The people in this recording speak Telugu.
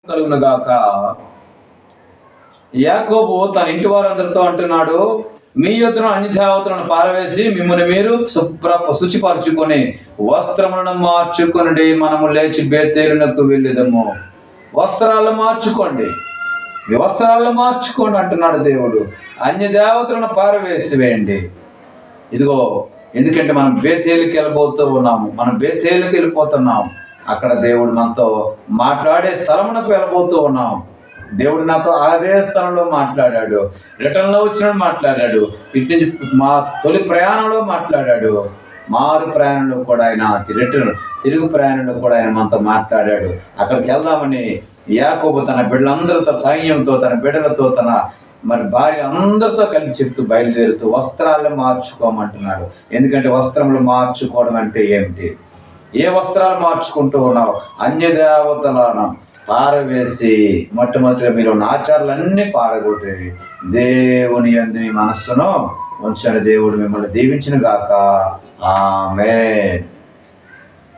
కలుగునుగాక. యాకోబు తన ఇంటి వారందరితో అంటున్నాడు, మీ యొద్దను అన్ని దేవతలను పారవేసి మిమ్మల్ని మీరు శుచిపరచుకొని వస్త్రములను మార్చుకొనుడి, మనము లేచి బేతేలునకు వెళ్ళేదము. వస్త్రాలను మార్చుకోండి, మీ వస్త్రాలను మార్చుకోండి అంటున్నాడు దేవుడు. అన్ని దేవతలను పారవేసి వేయండి. ఇదిగో, ఎందుకంటే మనం బేతేలుకి వెళ్ళిపోతున్నాము. అక్కడ దేవుడు మనతో మాట్లాడే స్థలమునకు వెళ్ళబోతూ ఉన్నాం. దేవుడు నాతో అదే స్థలంలో మాట్లాడాడు, రిటర్న్లో వచ్చినప్పుడు మాట్లాడాడు, ఇటు నుంచి మా తొలి ప్రయాణంలో మాట్లాడాడు, మారు ప్రయాణంలో కూడా ఆయన తిరుగు ప్రయాణంలో కూడా ఆయన మనతో మాట్లాడాడు. అక్కడికి వెళ్దామని యాకోబు తన బిడ్డలందరితో, సైన్యంతో, తన బిడ్డలతో, తన భార్య అందరితో కలిపి చెప్తూ బయలుదేరుతూ వస్త్రాలను మార్చుకోమంటున్నాడు. ఎందుకంటే వస్త్రములు మార్చుకోవడం అంటే ఏమిటి? ఏ వస్త్రాలు మార్చుకుంటూ ఉన్నావు? అన్య దేవతలను పారవేసి మొట్టమొదటిగా మీరు ఉన్న ఆచారాలన్నీ పారగొట్టి దేవుని యందు మీ మనస్సును ఉంచని. దేవుడు మిమ్మల్ని దీవించును గాక. ఆమేన్.